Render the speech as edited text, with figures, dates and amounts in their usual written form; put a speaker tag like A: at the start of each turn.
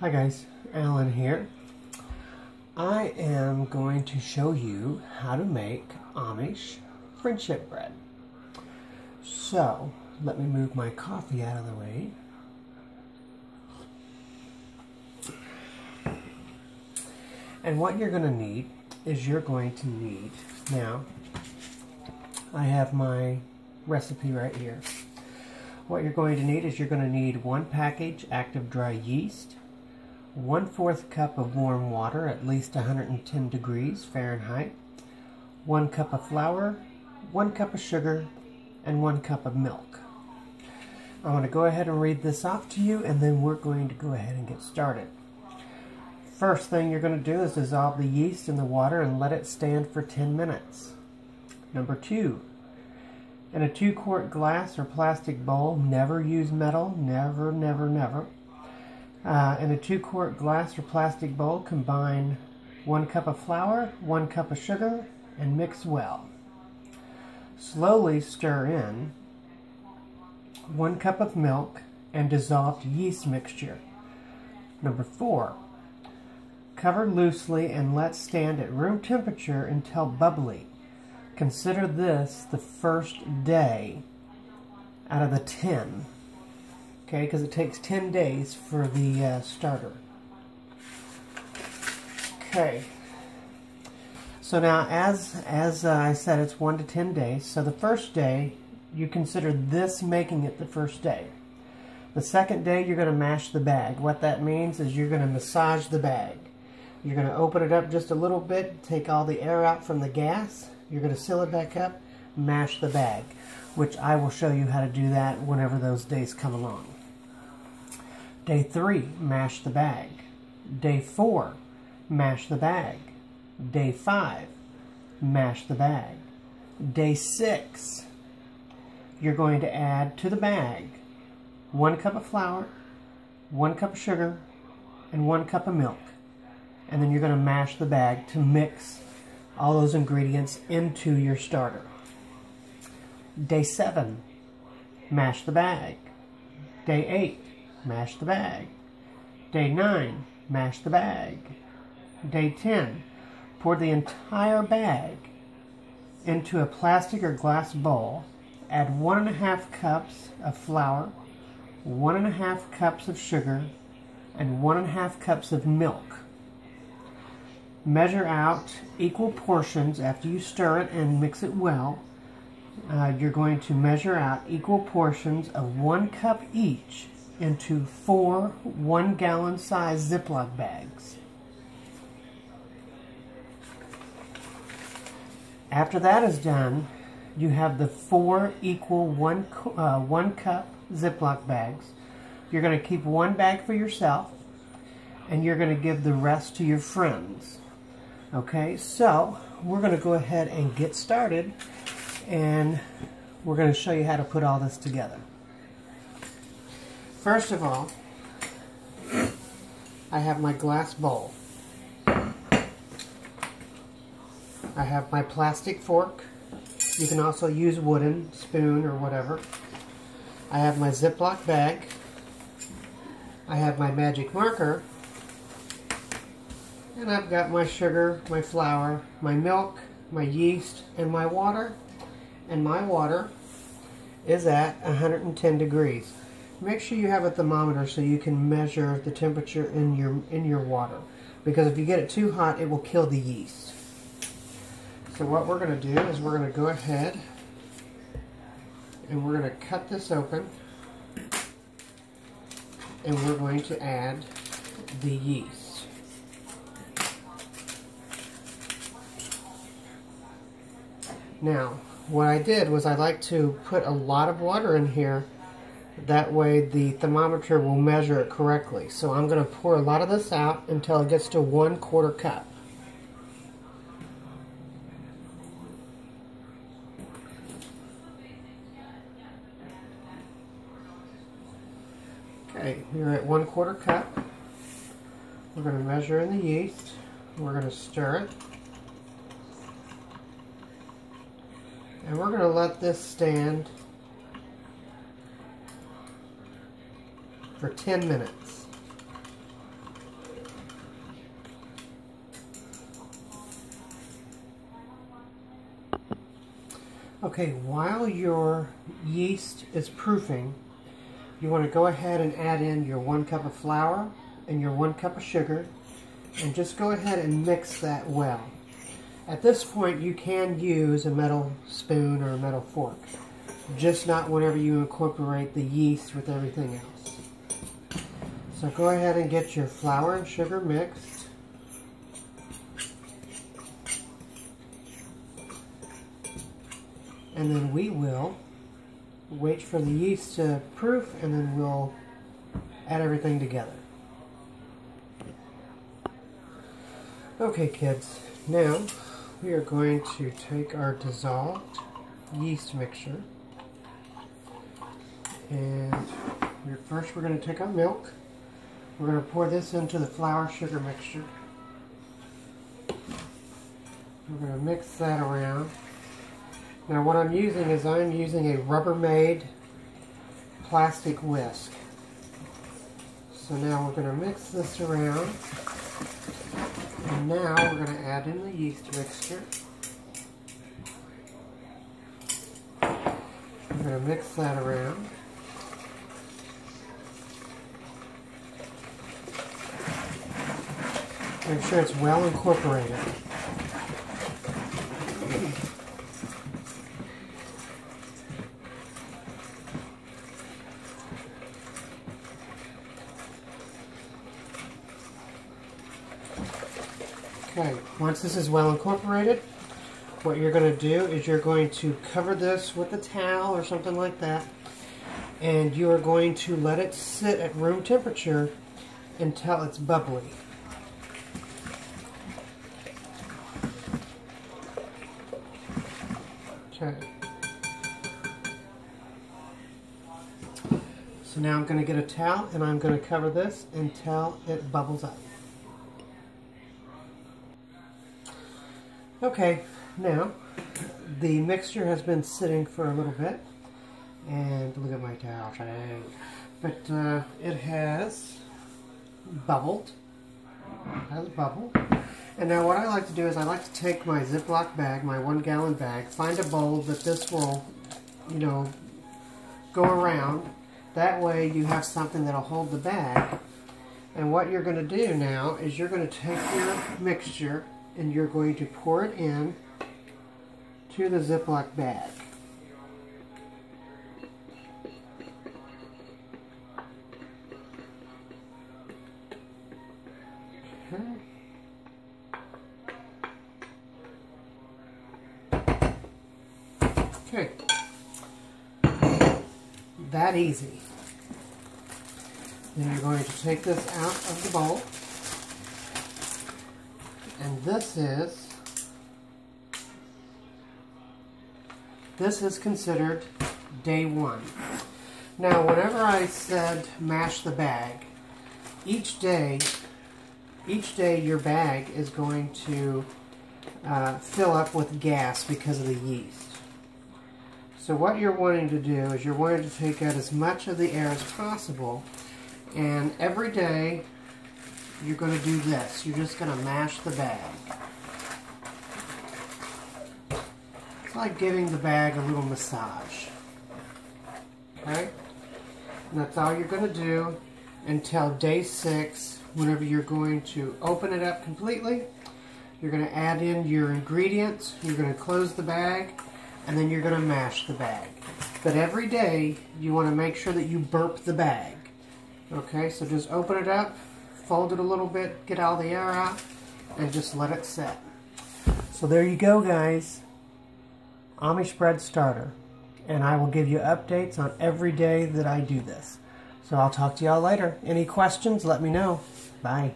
A: Hi guys, Alan here. I am going to show you how to make Amish friendship bread. So, let me move my coffee out of the way. And what you're going to need is now, I have my recipe right here. What you're going to need is you're going to need 1 package active dry yeast, 1/4 cup of warm water, at least 110 degrees Fahrenheit, 1 cup of flour, 1 cup of sugar, and 1 cup of milk. I'm going to go ahead and read this off to you, and then we're going to go ahead and get started. First thing you're going to do is dissolve the yeast in the water and let it stand for 10 minutes. Number 2, in a 2-quart glass or plastic bowl, never use metal, never. In a 2-quart glass or plastic bowl, combine 1 cup of flour, 1 cup of sugar, and mix well. Slowly stir in 1 cup of milk and dissolved yeast mixture. Number 4, cover loosely and let stand at room temperature until bubbly. Consider this the first day out of the 10. Okay, because it takes 10 days for the starter. Okay. So now, as I said, it's 1 to 10 days. So the first day, you consider this making it the first day. The second day, you're going to mash the bag. What that means is you're going to massage the bag. You're going to open it up just a little bit, take all the air out from the gas. You're going to seal it back up, mash the bag, which I will show you how to do that whenever those days come along. Day 3, mash the bag. Day 4, mash the bag. Day 5, mash the bag. Day 6, you're going to add to the bag 1 cup of flour, 1 cup of sugar, and 1 cup of milk. And then you're going to mash the bag to mix all those ingredients into your starter. Day 7, mash the bag. Day 8, mash the bag. Day 9, mash the bag. Day 10, pour the entire bag into a plastic or glass bowl. Add 1½ cups of flour, 1½ cups of sugar, and 1½ cups of milk. Measure out equal portions after you stir it and mix it well. You're going to measure out equal portions of 1 cup each into 4 1-gallon size Ziploc bags. After that is done, you have the 4 equal 1 cup Ziploc bags. You're going to keep 1 bag for yourself, and you're going to give the rest to your friends. Okay, so we're going to go ahead and get started, and we're going to show you how to put all this together. First of all, I have my glass bowl. I have my plastic fork. You can also use wooden, spoon, or whatever. I have my Ziploc bag. I have my magic marker. And I've got my sugar, my flour, my milk, my yeast, and my water. And my water is at 110 degrees. Make sure you have a thermometer so you can measure the temperature in your water. Because if you get it too hot, it will kill the yeast. So what we're going to do is we're going to go ahead and we're going to cut this open. And we're going to add the yeast. Now, what I did was I like to put a lot of water in here. That way the thermometer will measure it correctly. So I'm going to pour a lot of this out until it gets to 1/4 cup. Okay, you're at 1/4 cup. We're going to measure in the yeast. We're going to stir it. And we're going to let this stand for 10 minutes. Okay, while your yeast is proofing, you want to go ahead and add in your 1 cup of flour and your 1 cup of sugar, and just go ahead and mix that well. At this point, you can use a metal spoon or a metal fork, just not whenever you incorporate the yeast with everything else. So go ahead and get your flour and sugar mixed. And then we will wait for the yeast to proof, and then we'll add everything together. Okay kids, now we are going to take our dissolved yeast mixture, and first we're going to take our milk. We're going to pour this into the flour sugar mixture. We're going to mix that around. Now what I'm using is a Rubbermaid plastic whisk. So now we're going to mix this around. And now we're going to add in the yeast mixture. We're going to mix that around. Make sure it's well incorporated. Okay, once this is well incorporated, what you're going to do is you're going to cover this with a towel or something like that, and you are going to let it sit at room temperature until it's bubbly. Okay. So now I'm going to get a towel and I'm going to cover this until it bubbles up. Okay, now the mixture has been sitting for a little bit, and look at my towel, but it has bubbled. And now what I like to do is I like to take my Ziploc bag, my 1 gallon bag, find a bowl that this will, go around. That way you have something that'll hold the bag. And what you're going to do now is you're going to take your mixture and you're going to pour it in to the Ziploc bag. Okay. That easy. Then you're going to take this out of the bowl. And this is considered day 1. Now, whenever I said mash the bag, each day your bag is going to fill up with gas because of the yeast. So what you're wanting to do is you're wanting to take out as much of the air as possible, and every day you're going to do this. You're just going to mash the bag. It's like giving the bag a little massage. Okay? And that's all you're going to do until day 6, whenever you're going to open it up completely. You're going to add in your ingredients, you're going to close the bag, and then you're going to mash the bag. But every day, you want to make sure that you burp the bag. Okay, so just open it up, fold it a little bit, get all the air out, and just let it set. So there you go, guys. Amish bread starter. And I will give you updates on every day that I do this. So I'll talk to y'all later. Any questions, let me know. Bye.